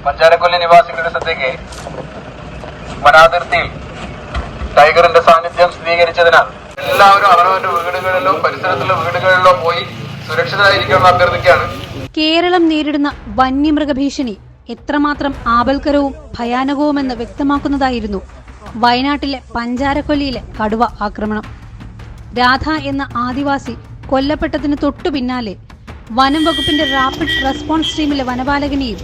പഞ്ചാരക്കൊല്ലി നിവാസികളുടെ ശ്രദ്ധയ്ക്ക് വനാതിർത്തിയിൽ ടൈഗറിന്റെ സാന്നിധ്യം സ്ഥിരീകരിച്ചതിനാൽ എല്ലാവരും അവനവന്റെ വീടുകളിലോ പരിസരത്തുള്ള വീടുകളിലോ പോയി സുരക്ഷിതരായിരിക്കണമെന്ന് അഭ്യർത്ഥിക്കുകയാണ്. കേരളം നേരിടുന്ന വന്യമൃഗ ഭീഷണി എത്രമാത്രം ആപൽക്കരവും ഭയാനകവുമെന്ന് വ്യക്തമാക്കുന്നതായിരുന്നു വയനാട്ടിലെ പഞ്ചാരക്കൊല്ലിയിലെ കടുവ ആക്രമണം. രാധ എന്ന ആദിവാസി കൊല്ലപ്പെട്ടതിന് തൊട്ടു പിന്നാലെ വനം വകുപ്പിന്റെ റാപ്പിഡ് റെസ്പോൺസ് ടീമിലെ വനപാലകനെയും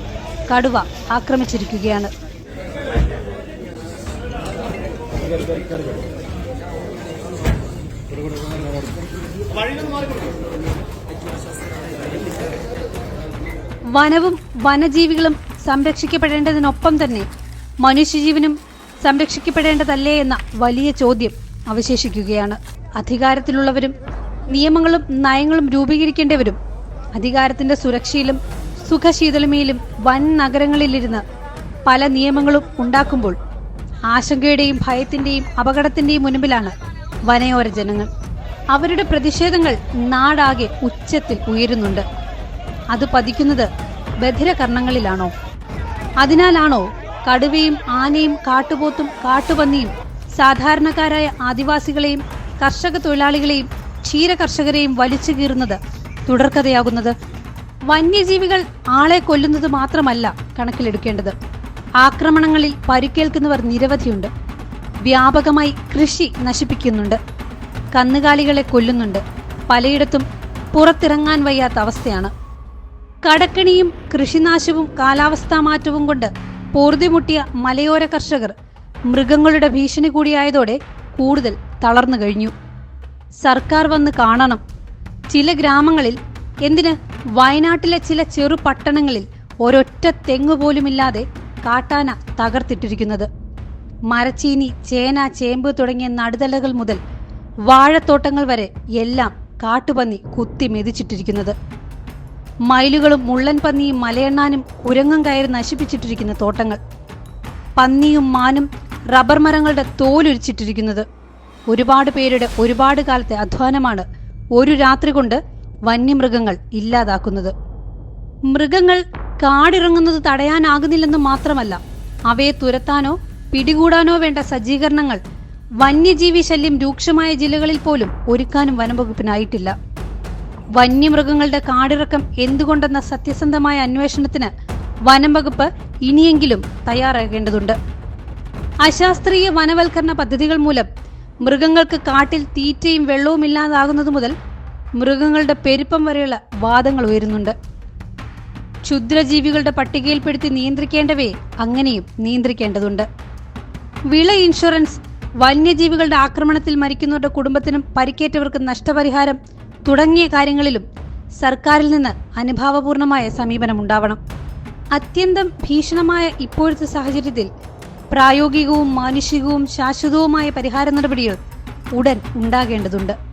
കടുവ ആക്രമിച്ചിരിക്കുകയാണ്. വനവും വനജീവികളും സംരക്ഷിക്കപ്പെടേണ്ടതിനൊപ്പം തന്നെ മനുഷ്യജീവനും സംരക്ഷിക്കപ്പെടേണ്ടതല്ലേ എന്ന വലിയ ചോദ്യം അവശേഷിക്കുകയാണ്. അധികാരത്തിലുള്ളവരും നിയമങ്ങളും നയങ്ങളും രൂപീകരിക്കേണ്ടവരും അധികാരത്തിന്റെ സുരക്ഷയിലും സുഖശീതളമയിലും വൻ നഗരങ്ങളിലിരുന്ന് പല നിയമങ്ങളും ഉണ്ടാക്കുമ്പോൾ ആശങ്കയുടെയും ഭയത്തിന്റെയും അപകടത്തിന്റെയും മുൻപിലാണ് വനയോര ജനങ്ങൾ. അവരുടെ പ്രതിഷേധങ്ങൾ നാടാകെ ഉച്ചത്തിൽ ഉയരുന്നുണ്ട്. അത് പതിക്കുന്നത് ബധിരകർണങ്ങളിലാണോ? അതിനാലാണോ കടുവയും ആനയും കാട്ടുപോത്തും കാട്ടുപന്നിയും സാധാരണക്കാരായ ആദിവാസികളെയും കർഷക തൊഴിലാളികളെയും ക്ഷീരകർഷകരെയും വലിച്ചു കീറുന്നത് തുടർക്കഥയാകുന്നത്? വന്യജീവികൾ ആളെ കൊല്ലുന്നത് മാത്രമല്ല കണക്കിലെടുക്കേണ്ടത്. ആക്രമണങ്ങളിൽ പരിക്കേൽക്കുന്നവർ നിരവധിയുണ്ട്. വ്യാപകമായി കൃഷി നശിപ്പിക്കുന്നുണ്ട്. കന്നുകാലികളെ കൊല്ലുന്നുണ്ട്. പലയിടത്തും പുറത്തിറങ്ങാൻ വയ്യാത്ത അവസ്ഥയാണ്. കടക്കണിയും കൃഷിനാശവും കാലാവസ്ഥാ മാറ്റവും കൊണ്ട് പൊറുതിമുട്ടിയ മലയോര കർഷകർ മൃഗങ്ങളുടെ ഭീഷണി കൂടിയായതോടെ കൂടുതൽ തളർന്നു കഴിഞ്ഞു. സർക്കാർ വന്ന് കാണണം. ചില ഗ്രാമങ്ങളിൽ, എന്തിന് വയനാട്ടിലെ ചില ചെറു പട്ടണങ്ങളിൽ ഒരൊറ്റ തെങ്ങുപോലുമില്ലാതെ കാട്ടാന തകർത്തിട്ടിരിക്കുന്നത്. മരച്ചീനി, ചേന, ചേമ്പ് തുടങ്ങിയ നടുതലകൾ മുതൽ വാഴത്തോട്ടങ്ങൾ വരെ എല്ലാം കാട്ടുപന്നി കുത്തി മെതിച്ചിട്ടിരിക്കുന്നത്. മയിലുകളും മുള്ളൻ പന്നിയും മലയെണ്ണാനും കുരങ്ങും കയറി നശിപ്പിച്ചിട്ടിരിക്കുന്ന തോട്ടങ്ങൾ. പന്നിയും മാനും റബ്ബർ മരങ്ങളുടെ തോലുരിച്ചിട്ടിരിക്കുന്നത്. ഒരുപാട് പേരുടെ ഒരുപാട് കാലത്തെ അധ്വാനമാണ് ഒരു രാത്രി കൊണ്ട് വന്യമൃഗങ്ങൾ ഇല്ലാതാക്കുന്നത്. മൃഗങ്ങൾ കാടിറങ്ങുന്നത് തടയാനാകുന്നില്ലെന്ന് മാത്രമല്ല, അവയെ തുരത്താനോ പിടികൂടാനോ വേണ്ട സജ്ജീകരണങ്ങൾ വന്യജീവി ശല്യം രൂക്ഷമായ ജില്ലകളിൽ പോലും ഒരുക്കാനും വനംവകുപ്പിനായിട്ടില്ല. വന്യമൃഗങ്ങളുടെ കാടിറക്കം എന്തുകൊണ്ടെന്ന സത്യസന്ധമായ അന്വേഷണത്തിന് വനം വകുപ്പ് ഇനിയെങ്കിലും തയ്യാറാകേണ്ടതുണ്ട്. അശാസ്ത്രീയ വനവൽക്കരണ പദ്ധതികൾ മൂലം മൃഗങ്ങൾക്ക് കാട്ടിൽ തീറ്റയും വെള്ളവും ഇല്ലാതാകുന്നത് മുതൽ മൃഗങ്ങളുടെ പെരുപ്പം വരെയുള്ള വാദങ്ങൾ ഉയരുന്നുണ്ട്. ക്ഷുദ്രജീവികളുടെ പട്ടികയിൽപ്പെടുത്തി നിയന്ത്രിക്കേണ്ടവയെ അങ്ങനെയും നിയന്ത്രിക്കേണ്ടതുണ്ട്. വിള ഇൻഷുറൻസ്, വന്യജീവികളുടെ ആക്രമണത്തിൽ മരിക്കുന്നവരുടെ കുടുംബത്തിനും പരിക്കേറ്റവർക്ക് നഷ്ടപരിഹാരം തുടങ്ങിയ കാര്യങ്ങളിലും സർക്കാരിൽ നിന്ന് അനുഭാവപൂർണമായ സമീപനമുണ്ടാവണം. അത്യന്തം ഭീഷണമായ ഇപ്പോഴത്തെ സാഹചര്യത്തിൽ പ്രായോഗികവും മാനുഷികവും ശാശ്വതവുമായ പരിഹാര നടപടികൾ ഉടൻ ഉണ്ടാകേണ്ടതുണ്ട്.